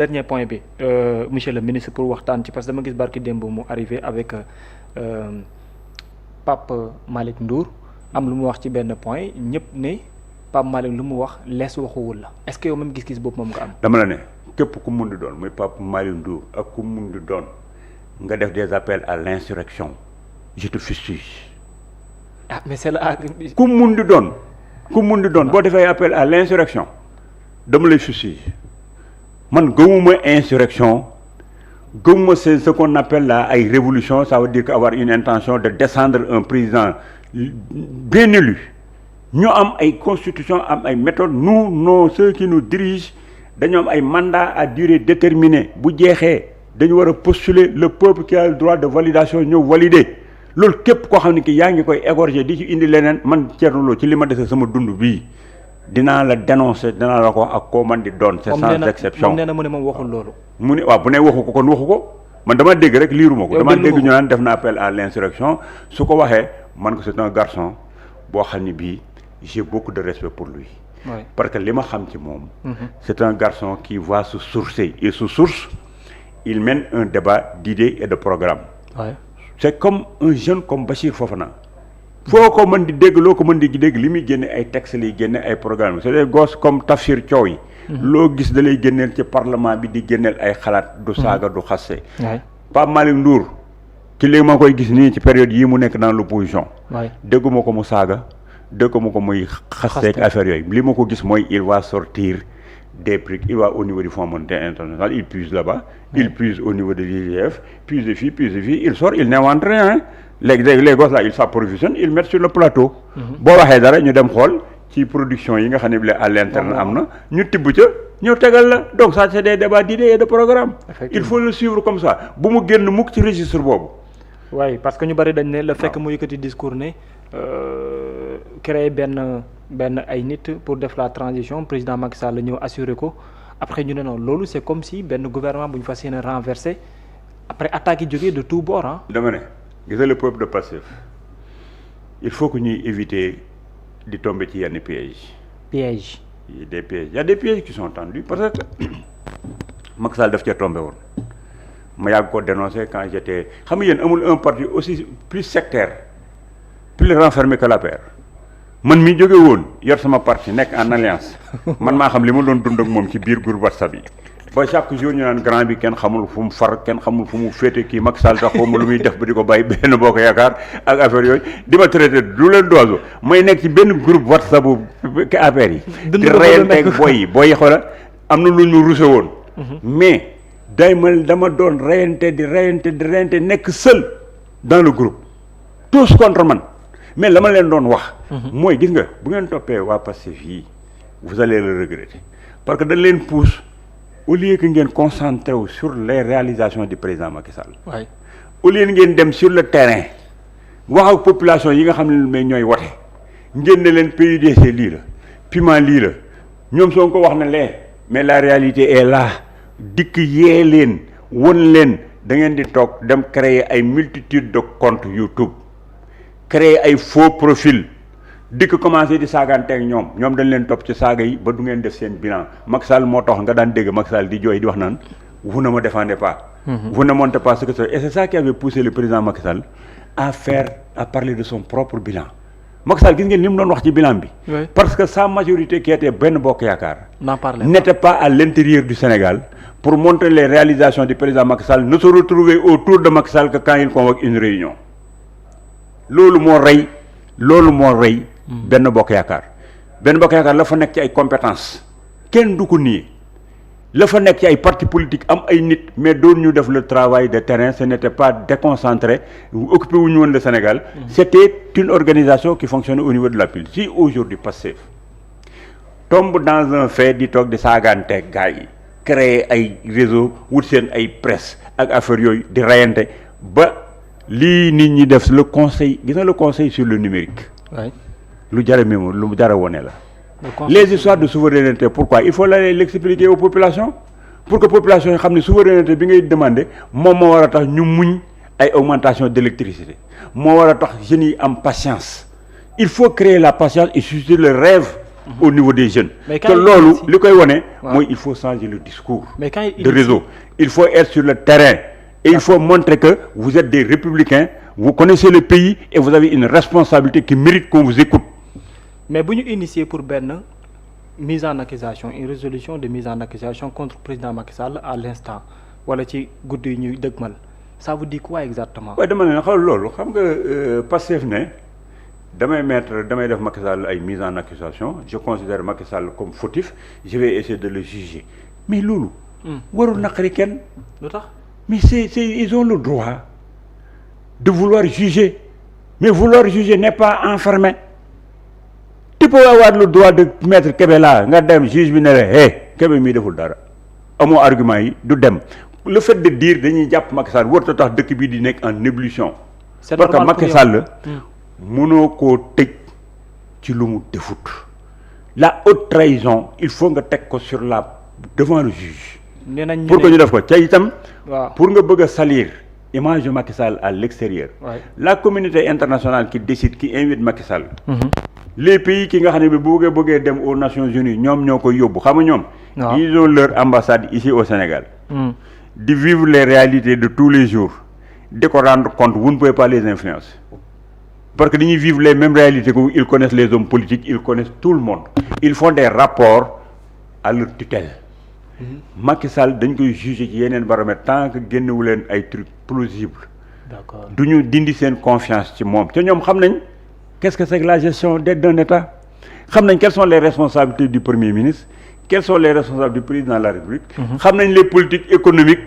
dernier point bi monsieur le ministre pour waxtaan ci parce que dama gis barki démb mu arrivé avec Pape Malick Ndour am lu mu wax ci benn point ñëpp ne Pape Malick lu mu wax lees waxuwul la est-ce que yow même gis-gis boobu moom nga am. dama la ne képp ku mun di doon muy Pape Malick Ndour ak ku mun di doon nga def des appels à l'insurrection je te fustige. ah mais c'est là. ku mun di doon boo defee appel à l'insurrection dama lay fustige. man gëmuma insurrection gëmuma c'est ce qu'on appelle là ay révolution ça veut dire que avoir une intention de descendre un président bien élu ñu am ay constitution am ay méthodes nous ceux qui nous dirigent dañu am ay mandat à durée déterminée bu jeexee dañu war a postuler le peuple qui a le droit de validation ñëw valider loolu képp koo xam ne ki yaa ngi koy égorger di ci indi leneen man Thierno Lo ci li ma dese sama dund bii dinaa la dénoncer dinaa la ko ak koo man di doon. c'est sans exception moom nee na mu ne moom waxul loolu. mu ne waaw bu ne waxu ko kon waxu ko man dama dégg rek liiruma ko. dama dégg ñu naan def na appel à l'insurrection su ko waxee man ko c'est un garçon boo xam ne bii j'ai beaucoup de respect pour lui. Oui. parce que li ma xam ci moom. c'est un garçon qui va se sourcer et sous source il mène un débat d'idées et de programme. Ouais. c'est comme un jeune comme Bachir Fofana. foo ko mën di dégg loo ko mën di dégg li muy génne ay textes lay génne ay programmes c'est des gosses comme Tafsir Thioye yi. loo gis da lay génneel ci parlement bi di génneel ay xalaat du saaga du xaste. Pape Malick Ndour ci léegi ma koy gis nii ci période yii mu nekk dans l'opposition. dégguma ko mu saaga dégguma ko muy xaste ak affaire yooyu li ma ko gis mooy il va sortir des trucs il va au niveau du Fonds monétaire international il puise là-bas. il puise au niveau de l'IGF puise de fii il sort il n'invente rien. léegi les gosses là ils s'approvisionnent ils mettent sur le plateau. boo waxee dara ñu dem xool ci production yi nga xam ne bi à l'interne am na ñu tibb ca ñëw tegal la donc ça c'est des débats d'idées et de programme. il faut le suivre comme ça bu mu génn mukk ci registre boobu. waaye parce que ñu bari dañ ne la fekk mu yëkkati discours ne créer benn ay nit pour def la transition président Macky Sall la ñëw assurer ko après ñu ne non loolu c'est comme si benn gouvernement bu ñu fas yéene renverser après attaques yi jógee de tous bords ah. dama ne. gis nga le peuple de Pastef il faut que ñuy éviter di tomber ci yenn pièges. pièges. il y a des pièges qui sont tendus parce que Macky Sall daf cee tombé woon ma yàgg ko dénoncer quand j'étais xam nga yéen amul un parti aussi plus sectaire plus renfermé que l'APR man mi jóge woon yor sama parti nekk en alliance man maa xam li ma doon dund ak moom ci biir groupe WhatsApp yi. ba chaque jour ñu naan grand bi kenn xamul fu mu far kenn xamul fu mu féete kii Macky Sall tax xawma lu muy def ba di ko bàyyi benn boo ko yaakaar ak affaire yooyu di ma traité du leen doiseau may nekk ci benn groupe WhatsApp bu affaire yi di reyanteeg booy yi xoola am na lu ñu ruse woon mais dama doon reyante di reyante nekk seul dans le groupe tous contre man mais la ma leen doon wax mooy gis nga bu ngeen toppee waa Pastef yi vous allez le regretter parce que dañ leen pousse au lieu que ngeen concentré wu sur les réalisations du président Macky Sall. waay au lieu ngeen dem sur le terrain wax ak population yi nga xam ne mais ñooy wote ngeen ne leen PUDC lii la piment lii la ñoom soo ko wax na lee mais la réalité est là dikk yee leen won leen da ngeen di toog dem créer ay multitude de comptes YouTube créer ay faux profil dikk commencé di saagante ak ñoom dañ leen topp ci saaga yi ba du ngeen def seen bilan Macky Sall moo tax nga daan dégg Macky Sall di jooy di wax naan vous ne me défendez pas. vous ne montez pas ce que c'est et c'est ça qui avait poussé le président Macky Sall à parler de son propre bilan Macky Sall gis ngeen li mu doon wax ci bilan bi. parce que sa majorité qui était Benno Bokk Yaakaar. n'était pas à l'intérieur du Sénégal pour montrer les réalisations du président Macky Sall ne se retrouver autour de Macky Sall que quand il convoque une réunion loolu moo rey. Benno Bokk Yaakaar la fa nekk ci ay compétences kenn du ko nii la fa nekk ci ay partis politiques am ay nit mais doon ñu def le travail de terrain ce n'était pas déconcentré occupé wu ñu woon le Sénégal. C'était une organisation qui fonctionnait au niveau de la PIL. Si aujourd'hui Pastef tombe dans un fait di toog di saagante gars yi créer ay réseau wut seen ay presse ak affaire yooyu di rayante ba lii nit ñi def le conseil gis nga le conseil sur le numérique. lu jara mémo lu jara wone la les histoires de souveraineté pourquoi il faut l'expliquer aux populations pour que population yi xam ne souveraineté bi ngay demander moom moo war a tax ñu muñ ay augmentation d'électricité moo war a tax jeunes yi am patience il faut créer la patience et susciter le rêve au niveau des jeunes. te loolu li koy wane. mooy il faut changer le discours. mais quand de réseau il faut être sur le terrain. et il faut montrer que vous êtes des républicains vous connaissez le pays et vous avez une responsabilité qui mérite qu'on vous écoute. mais bu ñu initier pour benn mise en accusation une résolution de mise en accusation contre président Macky Sall à l'instant wala ci guddi yi ñuy dëgmal ça vous dit quoi exactement. waaye dama ne xool loolu xam nga Pastef ne damay def Macky Sall ay mise en accusation je considère Macky Sall comme fautif je vais essayer de le juger mais loolu. warul naqari kenn. lu tax mais c'est ils ont le droit de vouloir juger mais vouloir juger n'est pas enfermé. tu peux avoir le droit de mettre Kébé là nga dem juge bi ne la Kébé mii deful dara amoo argument yi du dem le fait de dire dañuy jàpp Macky Sall warut a tax dëkk bii di nekk en ébullition. c'est parce que normal Macky Sall mënoo koo tëj ci lu mu defut. la haute trahison il faut nga teg ko sur devant le juge. nee nañ pour que ñu def ko ca itam. waaw pour nga bëgg a salir image de Macky Sall à l'extérieur. Ouais. la communauté internationale qui décide qui invite Macky Sall. les pays ki nga xam ne bi bu bëggee dem aux Nations Unies ñoom ñoo koy yóbbu xam nga ñoom. ils ont leur ambassade ici au Sénégal. di vivre les réalités de tous les jours di ko rendre compte vous ne pouvez pas les influencer parce que dañuy vivre les mêmes réalités que ils connaissent les hommes politiques ils connaissent tout le monde ils font des rapports à leur tutelle. Macky Sall dañ koy juger ci yeneen baromètre tant que génnewu leen ay trucs plausibles. d'accord du ñu dindi seen confiance ci moom te ñoom xam nañ qu'est-ce que c'est que la gestion d'un État xam nañ quelles sont les responsabilités du Premier ministre quelles sont les responsabilités du président de la République. xam nañ les politiques économiques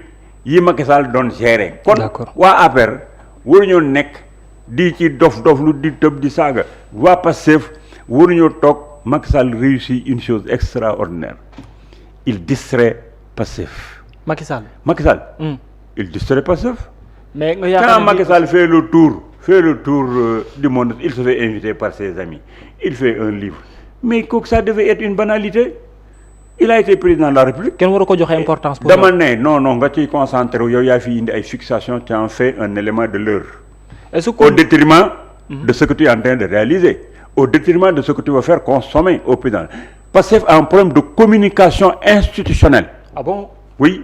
yi Macky Sall doon gérer. kon waa APR waruñoo nekk di ci dof lu di tëb di saaga waa Pastef waruñoo toog Macky Sall réussit une chose extraordinaire il distrait Pastef. Macky Sall. il distrait Pastef. mais nga yaakaar quand Macky Sall fait le tour du monde il se fait inviter par ses amis il fait un livre mais kooku ça devait être une banalité il a été président de la République. kenn waru ko joxe importance. pour dama ne non nga ciy concentré wu yow yaa fi indi ay fixation tu en fais un élément de l'heure. est-ce que au détriment de ce que tu es en train de réaliser au détriment de ce que tu vas faire consommer au président Pastef a un problème de communication institutionnelle. ah bon oui.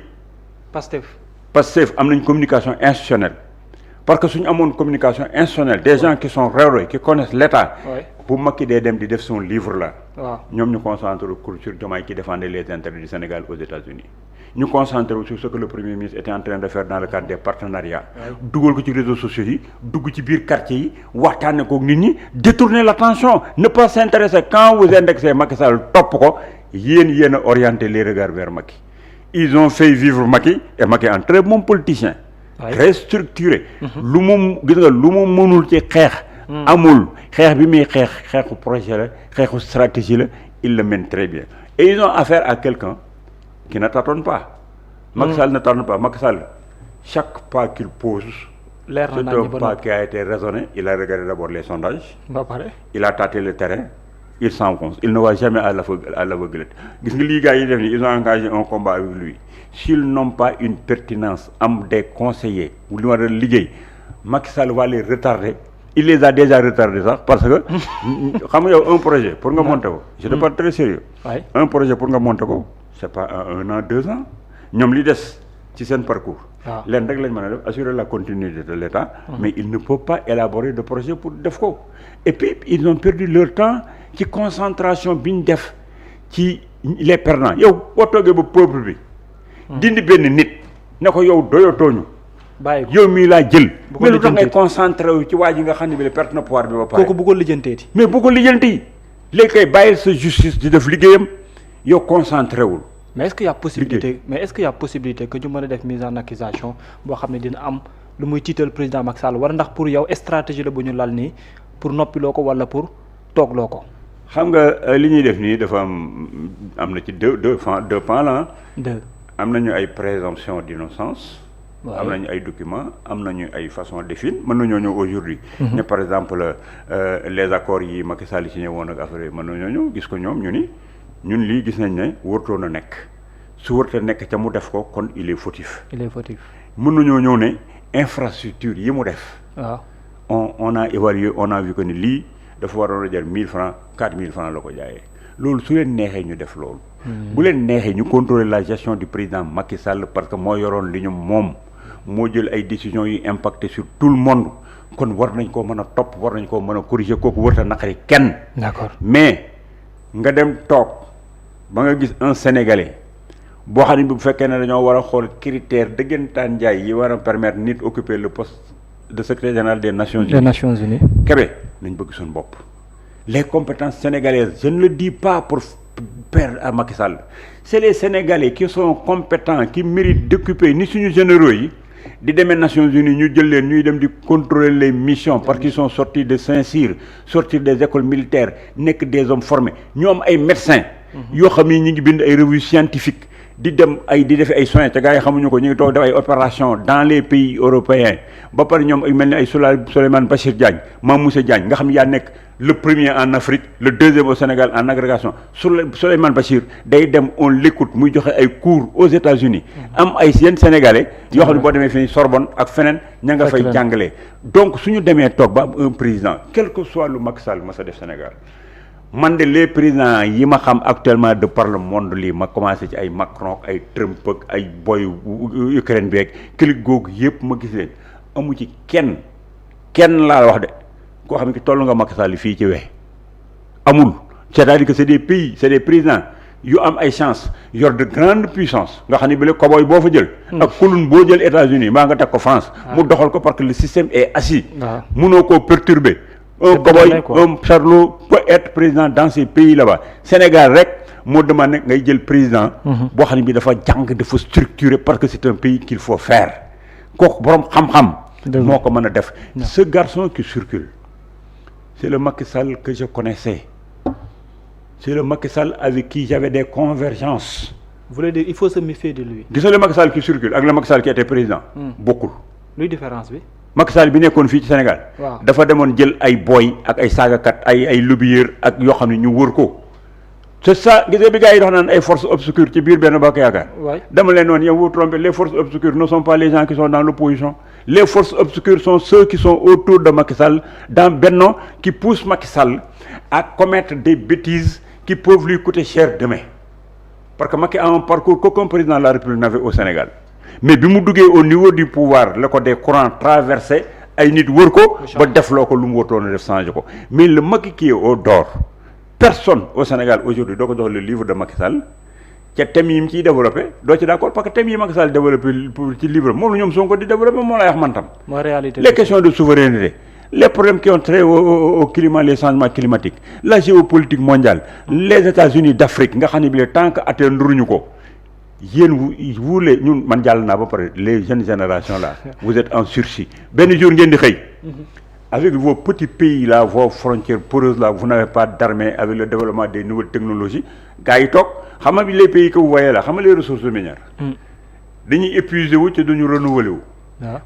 Pastef am nañ communication institutionnelle parce que suñu amoon communication institutionnelle des gens qui sont réels qui connaissent l'État. bu Macky dee dem di def son livre là. waaw ñoom ñu concentré sur Diomaye qui défendait les intérêts du Sénégal aux États-Unis ñu concentré sur ce que le Premier ministre était en train de faire dans le cadre des partenariats. dugal ko ci réseaux sociaux yi dugg ci biir quartier yi waxtaanee koog nit ñi détourner l'attention ne pas s'intéresser quand vous indexez Macky Sall topp ko yéen a orienté les regards vers Macky. ils ont fait vivre Macky et Macky est un très bon politicien. très structuré. lu mu mënul ci xeex. amul xeex bi muy xeexu projet la xeexu stratégie la il le mène très bien et ils ont affaire à quelqu'un qui ne tâtonne pas. Macky Sall ne tâtonne pas Macky Sall chaque pas qu'il pose. c'est un pas qui a été raisonné il a regardé d'abord les sondages. il a tâté le terrain. il s'enfonce il ne va jamais à l'aveuglette gis nga lii gars yi def ni ils ont engagé un combat avec lui s'ils n'ont pas une pertinence am des conseillers li war a liggéey Macky Sall va les retarder il les a déjà retardés sax parce que xam nga yow un projet pour nga monter ko je te parle très sérieux un projet pour nga monter ko c'est pas un an 2 ans ñoom li des ci seen parcours leen rek lañ mën a def assurer la continuité de l'État mais ils ne peuvent pas élaborer de projet pour def ko et puis ils ont perdu leur temps ci concentration bi ñu def ci les perdants yow boo toogee ba peuple bi dindi benn nit ne ko yow doyatooñu yow mii laa jël mais lu tax ngay concentré wu ci waa ji nga xam ne bi perte na pouvoir bi ba pare kooku bu ko lijjanteeti mais bu ko lijjanti léegi kay bàyyil sa justice di def liggéeyam yow concentré wul mais est-ce qu'il y a possibilité que ñu mën a def mise en accusation boo xam ne dina am lu muy tiital président Macky Sall war ndax pour yow stratégie la bu ñu lal nii pour noppiloo ko wala pour toogloo ko xam nga li ñuy def nii dafa am na ci deux pans là. am nañu ay présomption d'innocence. am nañu ay documents am nañu ay façon défini mën nañoo ñëw aujourd'hui ne par exemple les accords yi Macky Sall signé woon ak affaire yi mën nañoo ñëw gis ko ñoom ñun lii gis nañ ne wartoon a nekk su wartee nekk ca mu def ko kon il est fautif. mën nañoo ñëw ne infrastructure yi mu def. waaw on a évalué on a vu que ni lii dafa waroon a jar 1000 francs 4000 francs la ko jaayee loolu su leen neexee ñu def loolu. bu leen neexee ñu contrôler la gestion du président Macky Sall parce que moo yoroon li ñu moom moo jël ay décisions yu impacté sur tout le monde kon war nañ koo mën a topp war nañ koo mën a corriger kooku wërta naqari kenn. d'accord mais nga dem toog ba nga gis un Sénégalais boo xam ne bu fekkee ne dañoo war a xool critère dëggantaan njaay yi war a permettre nit occuper le poste de secrétaire général des Nations Unies. Kébé nañ bëgg suñu bopp. les compétences sénégalaises je ne le dis pas pour perdre à Macky Sall c'est les Sénégalais qui sont compétents qui méritent d'occuper ni suñu généraux yi di demee Nations Unies ñu jël leen ñuy dem di contrôler les missions parce qu'ils sont sortis de Saint-Cyr sortis des écoles militaires nekk des hommes formés ñoom ay médecins yoo xam ni ñu ngi bind ay revues scientifiques di dem ay di def ay soins te gars yi xamuñu ko ñu ngi toog def ay opérations dans les pays européens ba pare ñoom ay mel ni ay Souleymane Bachir Diagne Mamoussé Diagne nga xam ne yaa nekk le premier en Afrique le deuxième au Sénégal en agrégation Souleymane Bachir day dem on l'écoute muy joxe ay cours aux États-Unis am ay yenn Sénégalais yoo xam ne boo demee fii Sorbonne ak feneen ña nga fay jàngalee donc suñu demee toog ba am un président quel que soit lu Macky Sall ma sa def Sénégal man de les présidents yi ma xam actuellement de par le monde lii ma commencé ci ay Macron ak ay Trump ak ay boy Ukraine beeg këlig googu yëpp ma gis leen amu ci kenn laa wax de koo xam ne toll nga Macky Sall fii ci wee amul c'est-à-dire que c'est des pays c'est des présidents yu am ay chance yor de grande puissance nga xam ne bi la koboy boo fa jël ak kulun boo jël États-Unis maa nga teg ko France mu doxal ko parce que le système est assis mënoo koo perturber un coboy un charlot peut être président dans ces pays là-bas Sénégal rek moo demandé ngay jël président boo xam ne bi dafa jàng dafa structuré parce que c'est un pays qu'il faut faire kooku borom xam-xam moo ko mën a def ce garçon qui circule c'est le Macky Sall que je connaissais c'est le Macky Sall avec qui j'avais des convergences. Vous voulez dire il faut se méfier de lui. gis nga le Macky Sall qui circule ak le Macky Sall qui était président bokkul luy différence bi Macky Sall bi nekkoon fii ci Sénégal dafa demoon jël ay boy ak ay saagakat ay lobbyeurs ak yoo xam ne ñu wër ko c'est ça gis nga bi gars yi dox naan ay forces obscures ci biir Benno Bokk Yaakaar dama leen noonu yow vous trompez les forces obscures ne sont pas les gens qui sont dans l'opposition les forces obscures sont ceux qui sont autour de Macky Sall dans Benno qui poussent Macky Sall à commettre des bêtises qui peuvent lui coûter cher demain parce que Macky a un parcours qu'aucun président de la République n'avait au Sénégal mais bi mu duggee au niveau du pouvoir la ko des courants traversé ay nit wër ko ba defloo ko lu mu wërtoon a def changé ko mais le Macky qui est au dehors personne au Sénégal aujourd'hui doo ko jox le livre de Macky Sall ca thème yi mu ciy développé doo ci d'accord parce que thème yi Macky Sall développé ci livre moom la ñoom Sonko di développé moom lay wax man tam les questions de souveraineté les problèmes qui ont trait au climat les changements climatiques la géopolitique mondiale les États-Unis d'Afrique nga xam ne bi tant que atteindre ñu ko yéen vous les ñun man jàll naa ba pare les jeunes générations là vous êtes en sursis benn jour ngeen di xëy avec vos petits pays là vos frontières poreuses là vous n'avez pas d'armée avec le développement des nouvelles technologies gars yi toog xam nga les pays que vous voyez là xam nga les ressources minières dañuy épuiser wu te duñu renouveler wu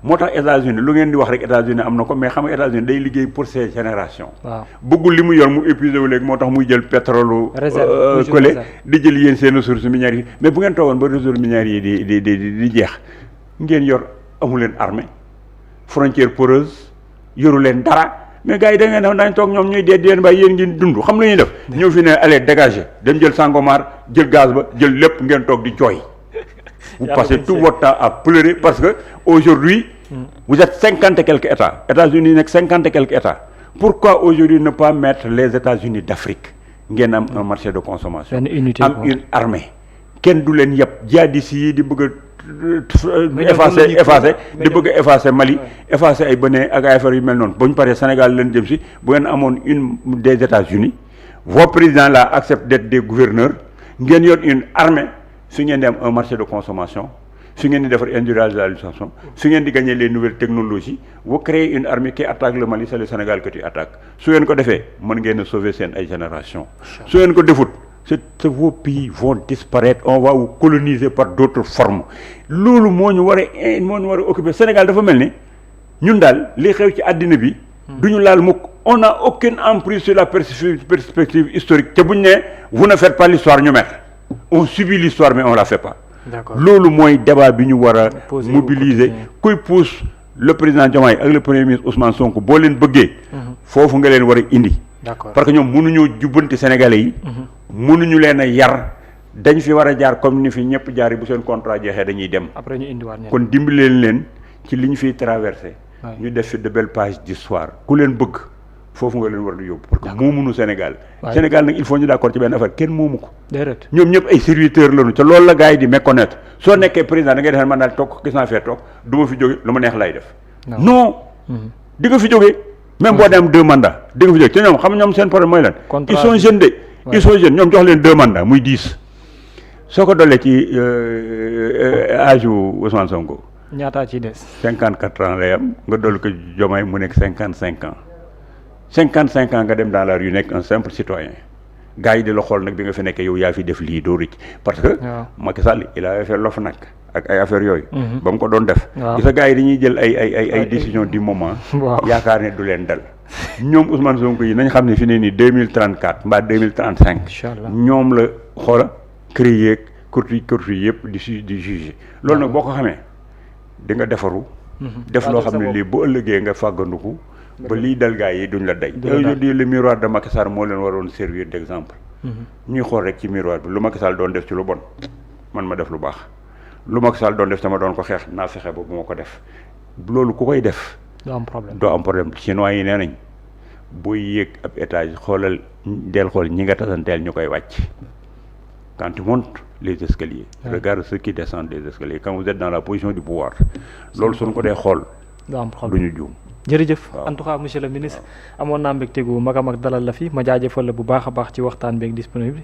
moo tax États-Unis lu ngeen di wax rek États-Unis am na ko mais xam nga États-Unis day liggéey pour ces générations bëggul li mu yor mu épuisé wu léegi moo tax muy jël pétrole collé di jël yéen seen ressources minières yi mais bu ngeen toogoon ba ressources minières yi di jeex ngeen yor amu leen armée frontière poreuse yoru leen dara mais gars yi da ngeen dañ toog ñoom ñuy dee di leen bàyyi yéen ngeen dund xam lu ñuy def ñëw fi ne allez dégager dem jël Sangomar jël gaz ba jël lépp ngeen toog di jooy vous passez tout votre temps à pleurer parce que aujourd'hui vous êtes 50 et quelques États États-Unis nekk 50 et quelques États pourquoi aujourd'hui ne pas mettre les États-Unis d'Afrique ngeen am un marché de consommation am une armée kenn du leen yëpp jihadistes yi di bëgg effacer di bëgg a effacer Mali effacer ay Bénin ak ay affaires yu mel noonu bu ñu paree Sénégal leen jëm si bu ngeen amoon une des États-Unis vos présidents là acceptent d'être des gouverneurs ngeen yor une armée su ngeen di am un marché de consommation su ngeen di defar industrialisation su ngeen di gagner les nouvelles technologies vous créez une armée qui attaque le Mali c'est le Sénégal que tu attaques su ngeen ko defee mën ngeen a sauver seen ay génération su ngeen ko defut vos pays vont disparaître on va vous coloniser par d'autres formes loolu moo ñu war a occuper Sénégal dafa mel ni ñun daal li xew ci àddina bi duñu laal mukk on n'a aucune emprise sur la perspective historique te buñ ne vous ne faites pas l'histoire ñu mer on subit l'histoire mais on la fait pas loolu mooy débat bi ñu war a mobiliser kuy pousse le président Diomaye ak le premier ministre Ousmane Sonko boo leen bëggee foofu nga leen war a indi d'accord parce que ñoom mënuñoo jubbanti Sénégalais yi. mënuñu leen a yar dañ fi war a jaar comme ni fi ñëpp jaar yi bu seen contrat jeexee dañuy dem. après ñu indiwaat ñeneen. kon dimbaleen leen ci li ñu fiy traversé. ñu def fi de belles pages d'histoire ku leen bëgg foofu nga leen war di yóbbu. parce que moomuñu Sénégal. Sénégal nag il faut ñu d'accord ci benn affaire kenn moomu ko. déedéet ñoom ñëpp ay serviteurs lañu te loolu la gars yi di méconnaître soo nekkee président da ngay defee man daal toog gis naa fee toog du ma fi jóge lu ma neex lay def. non di nga fi jóge même boo dem 2 mandats di nga fi jóge te ñoom xam ñoom seen problème mooy lan. ils sont jeunes de. ils sont jeunes ñoom jox leen 2 mandats muy 10. soo ko dollee ci âge wu Ousmane Sonko. ñaataa ci des. 54 ans lay am nga dolli ko Diomaye mu nekk 55 ans 55 ans nga dem dans la rue nekk un simple citoyen gars yi di la xool nag bi nga fi nekkee yow yaa fi def lii doo rëcc parce que. Macky Sall il avait fait l'offre nag ak ay affaires yooyu. ba mu ko doon def. gis nga gars yi dañuy jël ay décisions du moment. yaakaar ne du leen dal. ñoom Ousmane Sonko yi nañ xam ne fi ne nii 2034 mbaa 2035. incha allah ñoom la xoola créer courti yëpp di juger loolu nag boo ko xamee di nga defaru. def loo xam ne lii bu ëllëgee nga fàggandiku. ba lii dal gars yi duñ la day. aujourd'hui le miroir de Macky Sall moo leen waroon servir d'exemple. ñuy xool rek ci miroir bi lu Macky Sall doon def ci lu bon man ma def lu baax lu Macky Sall doon def sama doon ko xeex naa fexe ba bu ma ko def loolu ku koy def. doo am problème chinois yi nee nañ booy yéeg ab étage xoolal del xool ñi nga tasanteel ñu koy wàcc quand tu montes les escaliers. regarde ceux qui descendent les escaliers quand vous êtes dans la position du pouvoir loolu suñ ko dee xool. doo am problème du ñu juum. jërëjëf en tout cas monsieur le ministre amoon naa mbégte gu mag a mag dalal la fi ma jaajëfal la bu baax a baax ci waxtaan beeg disponible.